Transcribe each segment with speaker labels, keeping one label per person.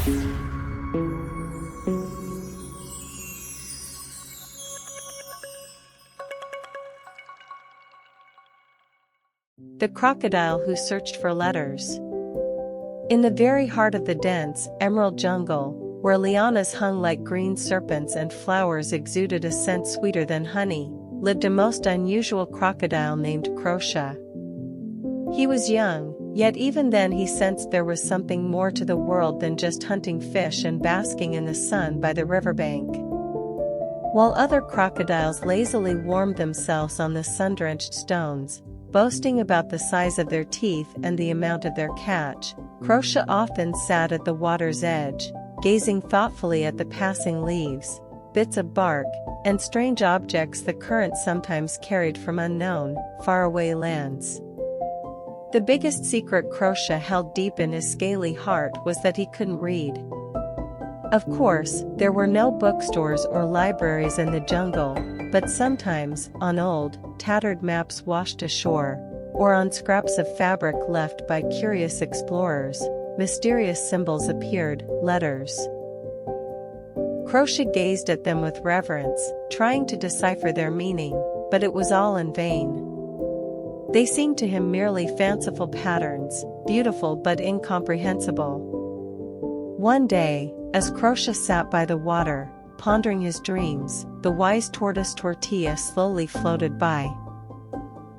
Speaker 1: The Crocodile Who Searched for Letters. In the very heart of the dense, emerald jungle, where lianas hung like green serpents and flowers exuded a scent sweeter than honey, lived a most unusual crocodile named Krosha. He was young, yet even then he sensed there was something more to the world than just hunting fish and basking in the sun by the riverbank. While other crocodiles lazily warmed themselves on the sun-drenched stones, boasting about the size of their teeth and the amount of their catch, Krosha often sat at the water's edge, gazing thoughtfully at the passing leaves, bits of bark, and strange objects the current sometimes carried from unknown, faraway lands. The biggest secret Krosha held deep in his scaly heart was that he couldn't read. Of course, there were no bookstores or libraries in the jungle, but sometimes, on old, tattered maps washed ashore, or on scraps of fabric left by curious explorers, mysterious symbols appeared, letters. Krosha gazed at them with reverence, trying to decipher their meaning, but it was all in vain. They seemed to him merely fanciful patterns, beautiful but incomprehensible. One day, as Krosha sat by the water, pondering his dreams, the wise tortoise Tortilla slowly floated by.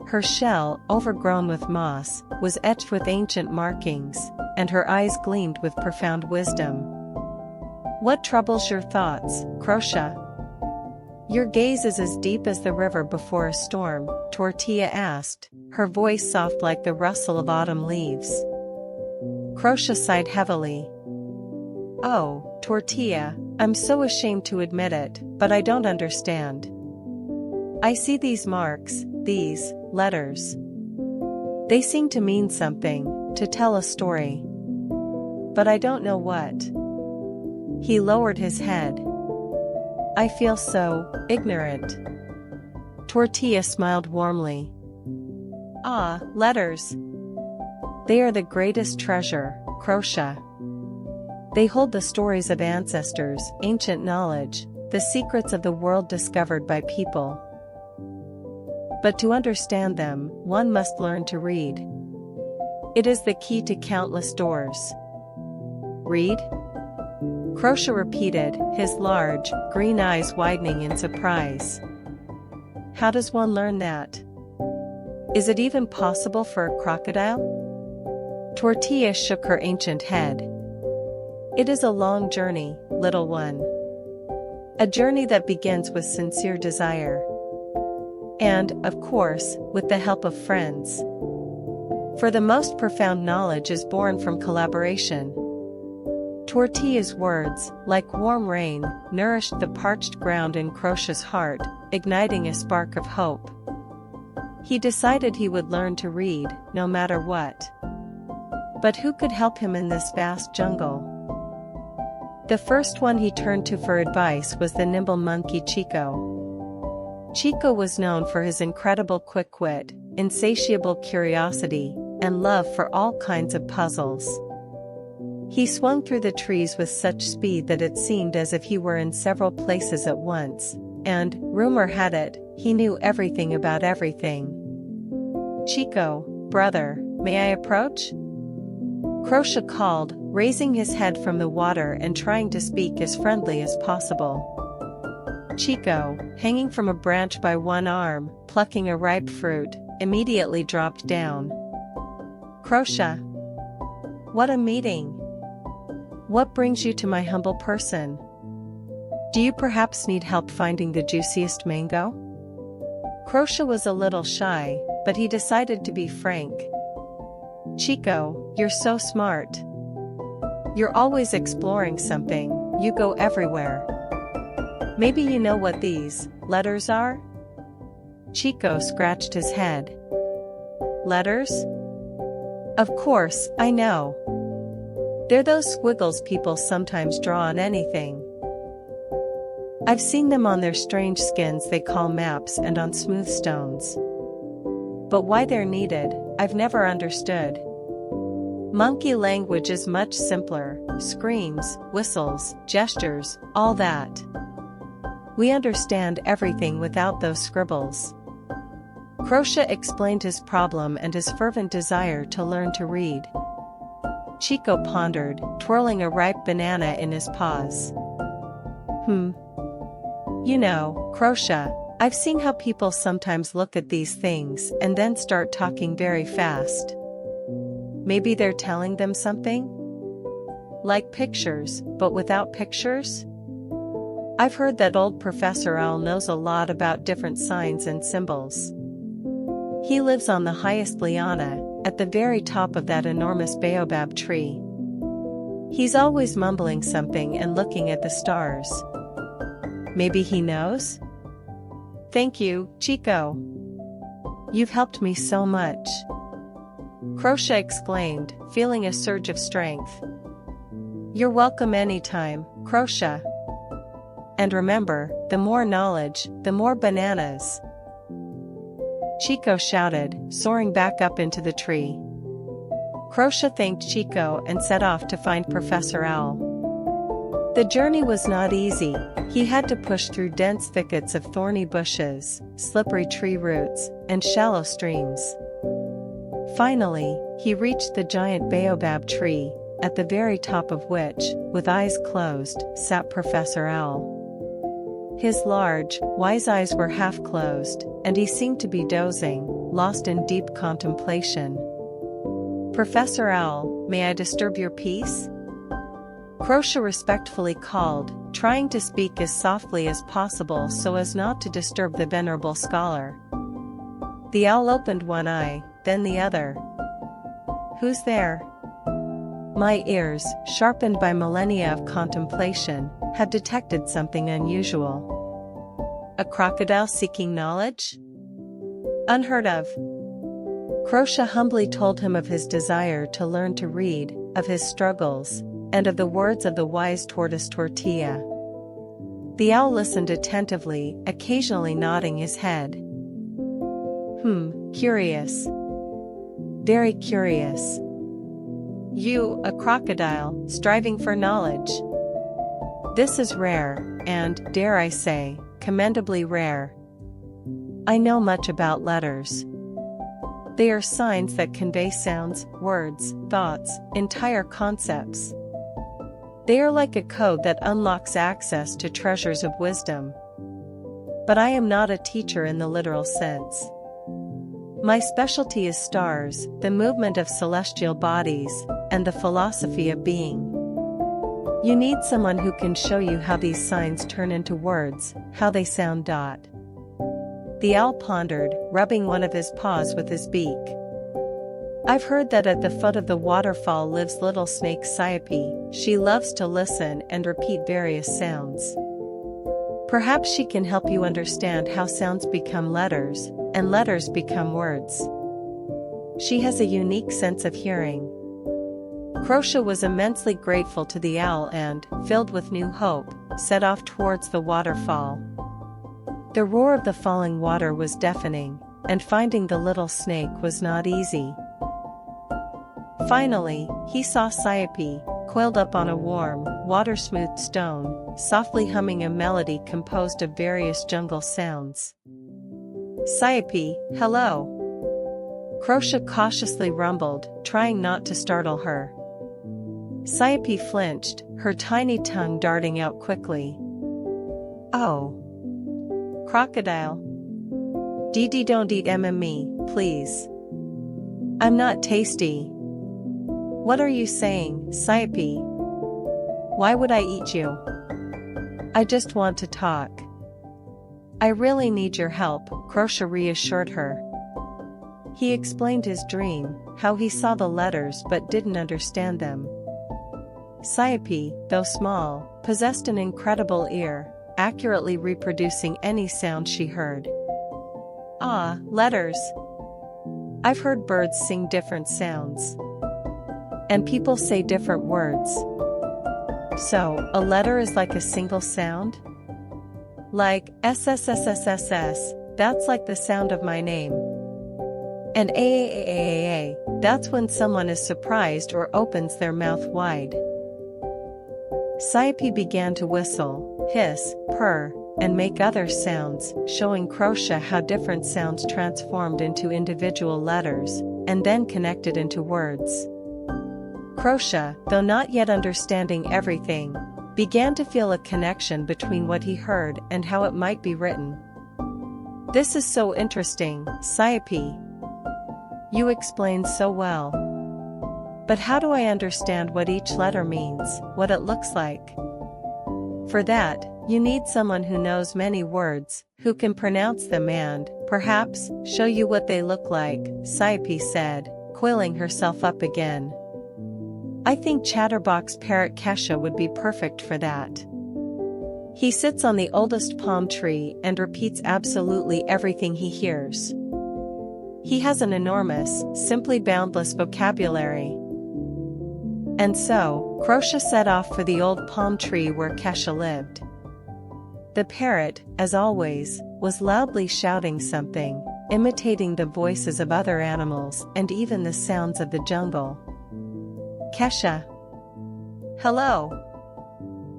Speaker 1: Her shell, overgrown with moss, was etched with ancient markings, and her eyes gleamed with profound wisdom. "What troubles your thoughts, Krosha? Your gaze is as deep as the river before a storm," Tortilla asked, her voice soft like the rustle of autumn leaves. Krosha sighed heavily. "Oh, Tortilla, I'm so ashamed to admit it, but I don't understand. I see these marks, these letters. They seem to mean something, to tell a story. But I don't know what." He lowered his head. "I feel so ignorant." Tortilla smiled warmly. "Ah, letters. They are the greatest treasure, Krosha. They hold the stories of ancestors, ancient knowledge, the secrets of the world discovered by people. But to understand them, one must learn to read. It is the key to countless doors." "Read?" Krosha repeated, his large, green eyes widening in surprise. "How does one learn that? Is it even possible for a crocodile?" Tortilla shook her ancient head. "It is a long journey, little one. A journey that begins with sincere desire. And, of course, with the help of friends. For the most profound knowledge is born from collaboration." Tortilla's words, like warm rain, nourished the parched ground in Krosha's heart, igniting a spark of hope. He decided he would learn to read, no matter what. But who could help him in this vast jungle? The first one he turned to for advice was the nimble monkey Chico. Chico was known for his incredible quick wit, insatiable curiosity, and love for all kinds of puzzles. He swung through the trees with such speed that it seemed as if he were in several places at once, and, rumor had it, he knew everything about everything. "Chico, brother, may I approach?" Krosha called, raising his head from the water and trying to speak as friendly as possible. Chico, hanging from a branch by one arm, plucking a ripe fruit, immediately dropped down. "Krosha. What a meeting! What brings you to my humble person? Do you perhaps need help finding the juiciest mango?" Krosha was a little shy, but he decided to be frank. "Chico, you're so smart. You're always exploring something, you go everywhere. Maybe you know what these letters are?" Chico scratched his head. "Letters? Of course, I know. They're those squiggles people sometimes draw on anything. I've seen them on their strange skins they call maps and on smooth stones. But why they're needed, I've never understood. Monkey language is much simpler, screams, whistles, gestures, all that. We understand everything without those scribbles. Krosha explained his problem and his fervent desire to learn to read. Chico pondered, twirling a ripe banana in his paws. You know, Krosha, I've seen how people sometimes look at these things and then start talking very fast. Maybe they're telling them something? Like pictures, but without pictures? I've heard that old Professor Owl knows a lot about different signs and symbols. He lives on the highest liana, at the very top of that enormous baobab tree. He's always mumbling something and looking at the stars. Maybe he knows? Thank you, Chico. You've helped me so much. Krosha exclaimed, feeling a surge of strength. You're welcome anytime, Krosha. And remember, the more knowledge, the more bananas. Chico shouted, soaring back up into the tree. Krosha thanked Chico and set off to find Professor Owl. The journey was not easy. He had to push through dense thickets of thorny bushes, slippery tree roots, and shallow streams. Finally, he reached the giant baobab tree, at the very top of which, with eyes closed, sat Professor Owl. His large, wise eyes were half closed, and he seemed to be dozing, lost in deep contemplation. Professor Owl, may I disturb your peace? Krosha respectfully called, trying to speak as softly as possible so as not to disturb the venerable scholar. The owl opened one eye, then the other. Who's there? My ears, sharpened by millennia of contemplation, had detected something unusual. A crocodile seeking knowledge? Unheard of. Krosha humbly told him of his desire to learn to read, of his struggles, and of the words of the wise tortoise Tortilla. The owl listened attentively, occasionally nodding his head. Curious. Very curious. You, a crocodile, striving for knowledge. This is rare, and, dare I say, commendably rare. I know much about letters. They are signs that convey sounds, words, thoughts, entire concepts. They are like a code that unlocks access to treasures of wisdom. But I am not a teacher in the literal sense. My specialty is stars, the movement of celestial bodies, and the philosophy of being. You need someone who can show you how these signs turn into words, how they sound. The owl pondered, rubbing one of his paws with his beak. I've heard that at the foot of the waterfall lives little snake Ciope. She loves to listen and repeat various sounds. Perhaps she can help you understand how sounds become letters, and letters become words. She has a unique sense of hearing. Krosha was immensely grateful to the owl and, filled with new hope, set off towards the waterfall. The roar of the falling water was deafening, and finding the little snake was not easy. Finally, he saw Ciope, coiled up on a warm, water-smoothed stone, softly humming a melody composed of various jungle sounds. Ciope, hello. Krosha cautiously rumbled, trying not to startle her. Ciope flinched, her tiny tongue darting out quickly. Oh. Crocodile. Don't eat me, please. I'm not tasty. What are you saying, Ciope? Why would I eat you? I just want to talk. I really need your help, Krosha reassured her. He explained his dream, how he saw the letters but didn't understand them. Ciope, though small, possessed an incredible ear, accurately reproducing any sound she heard. Ah, letters. I've heard birds sing different sounds. And people say different words. So, a letter is like a single sound? Like SSSSSS, that's like the sound of my name. And AAAAA, That's when someone is surprised or opens their mouth wide. Saypi began to whistle, hiss, purr, and make other sounds, showing Krosha how different sounds transformed into individual letters, and then connected into words. Krosha, though not yet understanding everything, began to feel a connection between what he heard and how it might be written. "This is so interesting, Saypi. You explained so well. But how do I understand what each letter means, what it looks like?" "For that, you need someone who knows many words, who can pronounce them and, perhaps, show you what they look like," Saypi said, coiling herself up again. "I think Chatterbox Parrot Kesha would be perfect for that. He sits on the oldest palm tree and repeats absolutely everything he hears. He has an enormous, simply boundless vocabulary." And so, Krosha set off for the old palm tree where Kesha lived. The parrot, as always, was loudly shouting something, imitating the voices of other animals and even the sounds of the jungle. "Kesha! Hello!"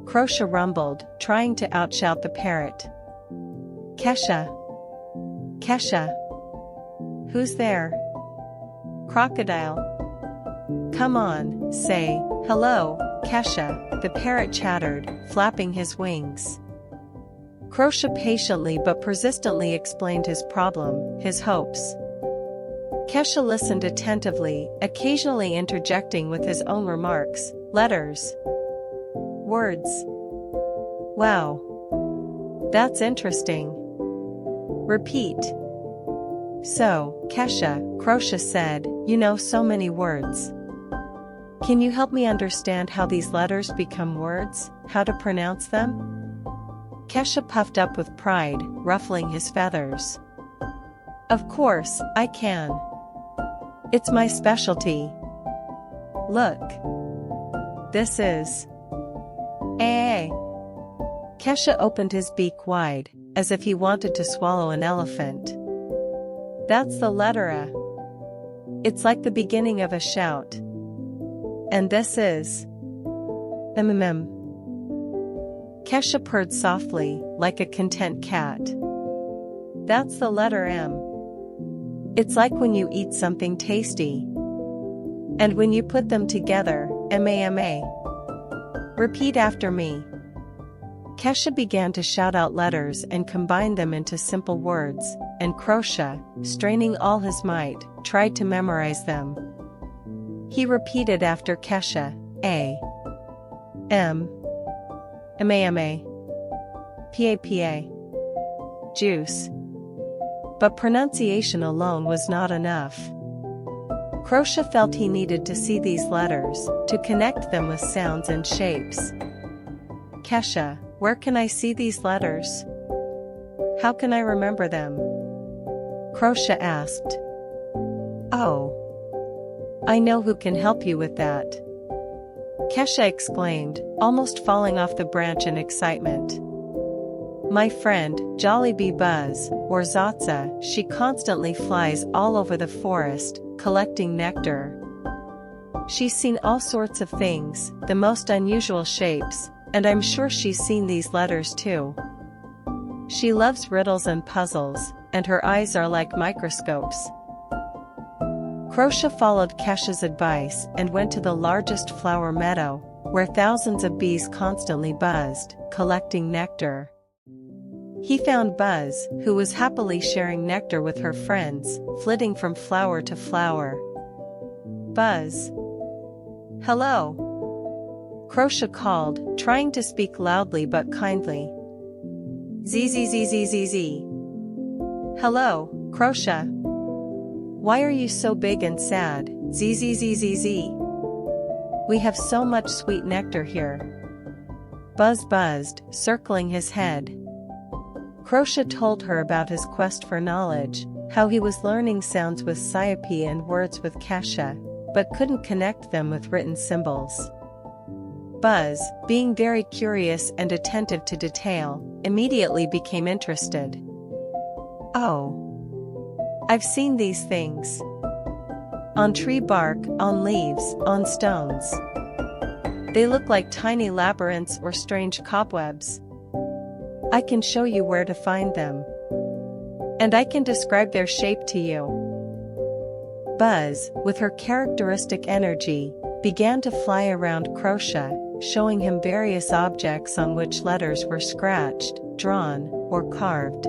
Speaker 1: Krosha rumbled, trying to outshout the parrot. "Kesha! Kesha! Who's there? Crocodile! Come on, say, hello, Kesha," the parrot chattered, flapping his wings. Krosha patiently but persistently explained his problem, his hopes. Kesha listened attentively, occasionally interjecting with his own remarks, letters, words. "Wow! That's interesting. Repeat." "So, Kesha," Krosha said, "you know so many words. Can you help me understand how these letters become words, how to pronounce them?" Kesha puffed up with pride, ruffling his feathers. "Of course, I can. It's my specialty. Look. This is A." Kesha opened his beak wide, as if he wanted to swallow an elephant. "That's the letter A. It's like the beginning of a shout. And this is M. Kesha purred softly, like a content cat. "That's the letter M. It's like when you eat something tasty. And when you put them together, M-A-M-A. Repeat after me." Kesha began to shout out letters and combine them into simple words, and Krosha, straining all his might, tried to memorize them. He repeated after Kesha, A. M. M-A-M-A. P-A-P-A. Juice. But pronunciation alone was not enough. Krosha felt he needed to see these letters, to connect them with sounds and shapes. "Kesha, where can I see these letters? How can I remember them?" Krosha asked. "Oh. I know who can help you with that," Kesha exclaimed, almost falling off the branch in excitement. "My friend, Jollibee Buzz, or Zotza, she constantly flies all over the forest, collecting nectar. She's seen all sorts of things, the most unusual shapes, and I'm sure she's seen these letters too. She loves riddles and puzzles, and her eyes are like microscopes." Krosha followed Kesha's advice and went to the largest flower meadow, where thousands of bees constantly buzzed, collecting nectar. He found Buzz, who was happily sharing nectar with her friends, flitting from flower to flower. "Buzz. Hello." Krosha called, trying to speak loudly but kindly. "Zzzzzzz. Hello, Krosha. Why are you so big and sad, Zzzzzzz? We have so much sweet nectar here." Buzz buzzed, circling his head. Krosha told her about his quest for knowledge, how he was learning sounds with Saypi and words with Kesha, but couldn't connect them with written symbols. Buzz, being very curious and attentive to detail, immediately became interested. "Oh. I've seen these things. On tree bark, on leaves, on stones. They look like tiny labyrinths or strange cobwebs. I can show you where to find them. And I can describe their shape to you. Buzz, with her characteristic energy, began to fly around Krosha, showing him various objects on which letters were scratched, drawn, or carved.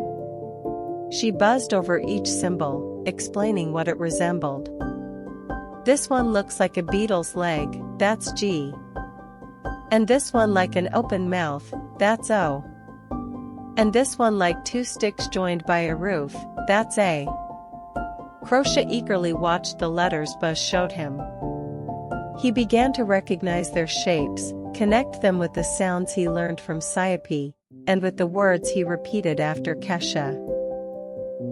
Speaker 1: She buzzed over each symbol, explaining what it resembled. This one looks like a beetle's leg, that's G. And this one like an open mouth, that's O. And this one like two sticks joined by a roof, that's A. Krosha eagerly watched the letters Buzz showed him. He began to recognize their shapes, connect them with the sounds he learned from Ciope, and with the words he repeated after Kesha.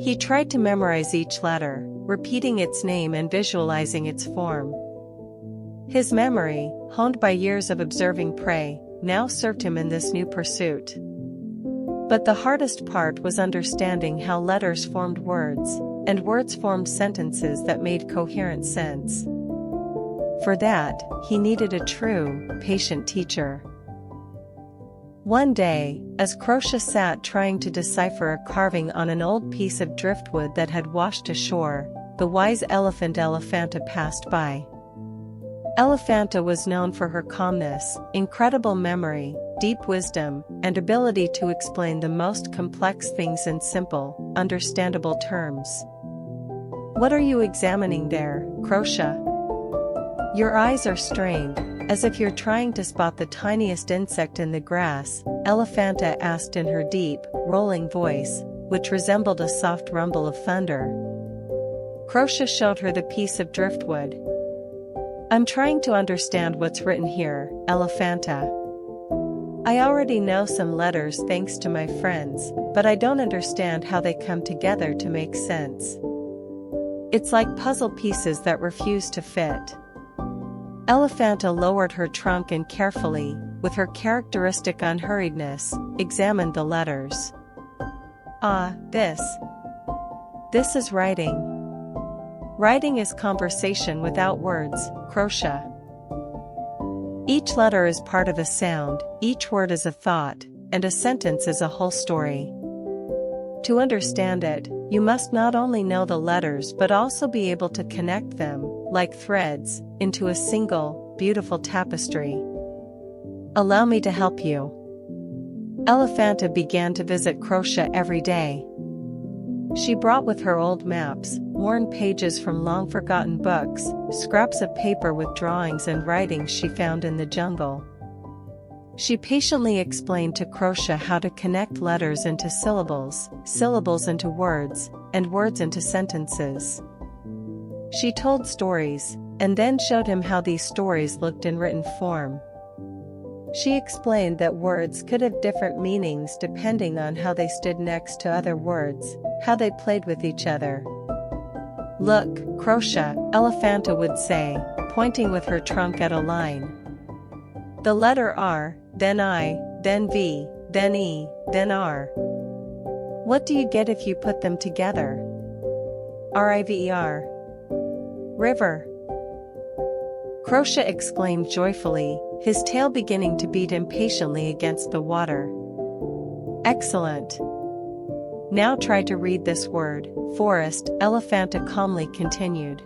Speaker 1: He tried to memorize each letter, repeating its name and visualizing its form. His memory, honed by years of observing prey, now served him in this new pursuit. But the hardest part was understanding how letters formed words, and words formed sentences that made coherent sense. For that, he needed a true, patient teacher. One day, as Krosha sat trying to decipher a carving on an old piece of driftwood that had washed ashore, the wise elephant Elephanta passed by. Elephanta was known for her calmness, incredible memory, deep wisdom, and ability to explain the most complex things in simple, understandable terms. "What are you examining there, Krosha? Your eyes are strained, as if you're trying to spot the tiniest insect in the grass," Elephanta asked in her deep, rolling voice, which resembled a soft rumble of thunder. Krosha showed her the piece of driftwood. "I'm trying to understand what's written here, Elephanta. I already know some letters thanks to my friends, but I don't understand how they come together to make sense. It's like puzzle pieces that refuse to fit." Elephanta lowered her trunk and carefully, with her characteristic unhurriedness, examined the letters. "Ah, this is writing. Writing is conversation without words, Krosha. Each letter is part of a sound, each word is a thought, and a sentence is a whole story. To understand it, you must not only know the letters but also be able to connect them, like threads, into a single, beautiful tapestry. Allow me to help you." Elephanta began to visit Krosha every day. She brought with her old maps, worn pages from long-forgotten books, scraps of paper with drawings and writings she found in the jungle. She patiently explained to Krosha how to connect letters into syllables, syllables into words, and words into sentences. She told stories, and then showed him how these stories looked in written form. She explained that words could have different meanings depending on how they stood next to other words, how they played with each other. "Look, Krosha," Elephanta would say, pointing with her trunk at a line. "The letter R, then I, then V, then E, then R. What do you get if you put them together? RIVER. River." Krosha exclaimed joyfully, his tail beginning to beat impatiently against the water. "Excellent. Now try to read this word, forest," Elephanta calmly continued.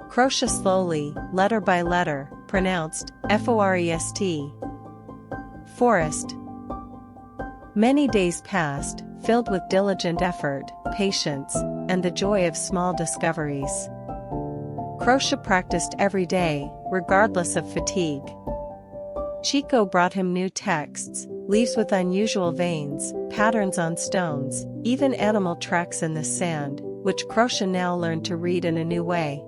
Speaker 1: Krosha slowly, letter by letter, pronounced FOREST. Forest. Many days passed, filled with diligent effort, patience, and the joy of small discoveries. Krosha practiced every day, regardless of fatigue. Chico brought him new texts, leaves with unusual veins, patterns on stones, even animal tracks in the sand, which Krosha now learned to read in a new way.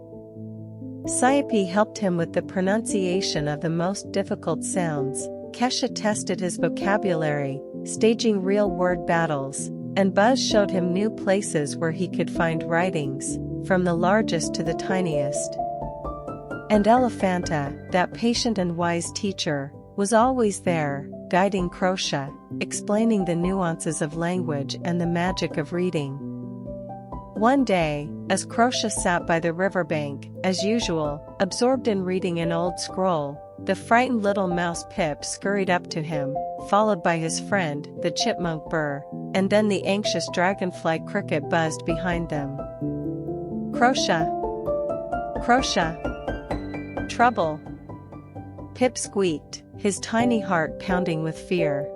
Speaker 1: Ciope helped him with the pronunciation of the most difficult sounds, Kesha tested his vocabulary, staging real word battles, and Buzz showed him new places where he could find writings, from the largest to the tiniest. And Elephanta, that patient and wise teacher, was always there, guiding Krosha, explaining the nuances of language and the magic of reading. One day, as Krosha sat by the riverbank, as usual, absorbed in reading an old scroll, the frightened little mouse Pip scurried up to him, followed by his friend, the chipmunk Burr, and then the anxious dragonfly Cricket buzzed behind them. "Krosha! Krosha! Trouble!" Pip squeaked, his tiny heart pounding with fear.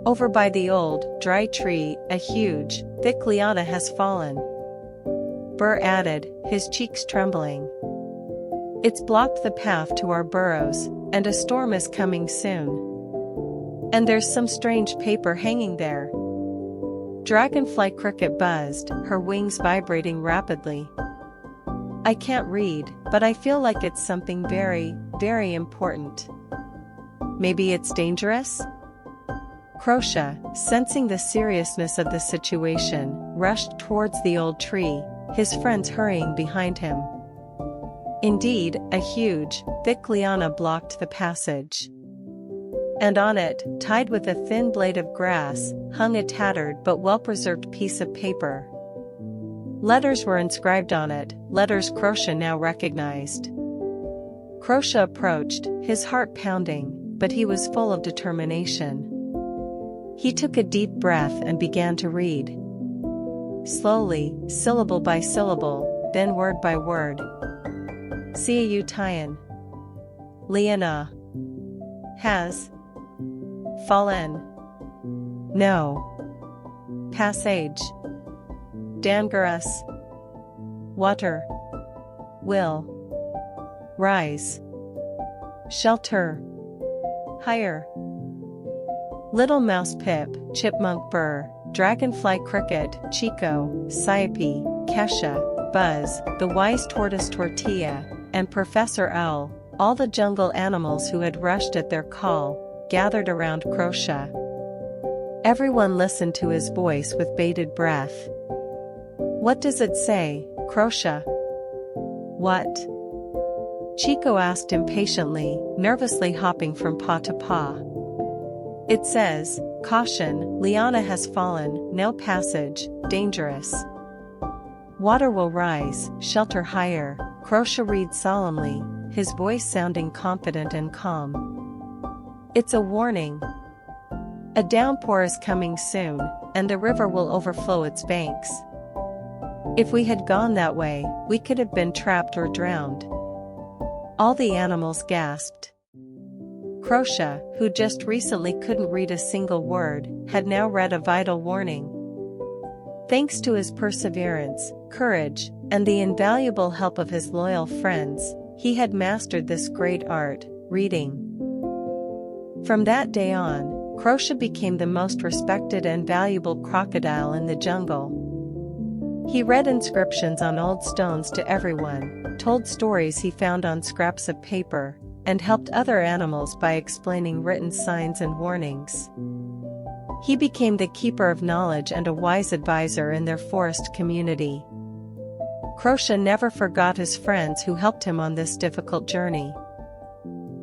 Speaker 1: "Over by the old, dry tree, a huge, thick liana has fallen," Burr added, his cheeks trembling. "It's blocked the path to our burrows, and a storm is coming soon. And there's some strange paper hanging there." Dragonfly Cricket buzzed, her wings vibrating rapidly. "I can't read, but I feel like it's something very, very important. Maybe it's dangerous?" Krosha, sensing the seriousness of the situation, rushed towards the old tree, his friends hurrying behind him. Indeed, a huge, thick liana blocked the passage. And on it, tied with a thin blade of grass, hung a tattered but well-preserved piece of paper. Letters were inscribed on it, letters Krosha now recognized. Krosha approached, his heart pounding, but he was full of determination. He took a deep breath and began to read. Slowly, syllable by syllable, then word by word. "Ciu Liana has fallen. No passage. Dangerous. Water will rise. Shelter higher." Little Mouse Pip, Chipmunk Burr, Dragonfly Cricket, Chico, Siepe, Kesha, Buzz, the wise tortoise Tortilla, and Professor Owl, all the jungle animals who had rushed at their call, gathered around Krosha. Everyone listened to his voice with bated breath. "What does it say, Krosha?" "What?" Chico asked impatiently, nervously hopping from paw to paw. "It says, caution, liana has fallen, no passage, dangerous. Water will rise, shelter higher," Krosha reads solemnly, his voice sounding confident and calm. "It's a warning. A downpour is coming soon, and the river will overflow its banks. If we had gone that way, we could have been trapped or drowned." All the animals gasped. Krosha, who just recently couldn't read a single word, had now read a vital warning. Thanks to his perseverance, courage, and the invaluable help of his loyal friends, he had mastered this great art, reading. From that day on, Krosha became the most respected and valuable crocodile in the jungle. He read inscriptions on old stones to everyone, told stories he found on scraps of paper, and helped other animals by explaining written signs and warnings. He became the keeper of knowledge and a wise advisor in their forest community. Krosha never forgot his friends who helped him on this difficult journey.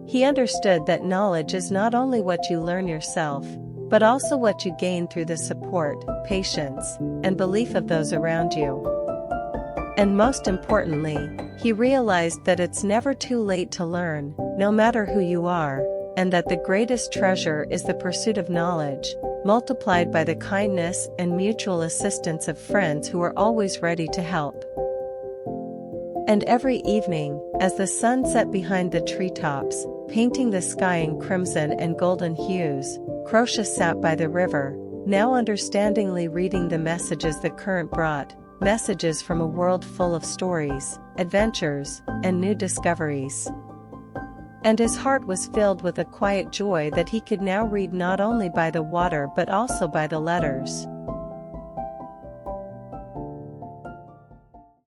Speaker 1: He understood that knowledge is not only what you learn yourself, but also what you gain through the support, patience, and belief of those around you. And most importantly, he realized that it's never too late to learn, no matter who you are, and that the greatest treasure is the pursuit of knowledge, multiplied by the kindness and mutual assistance of friends who are always ready to help. And every evening, as the sun set behind the treetops, painting the sky in crimson and golden hues, Krosha sat by the river, now understandingly reading the messages the current brought, messages from a world full of stories, adventures, and new discoveries. And his heart was filled with a quiet joy that he could now read not only by the water but also by the letters.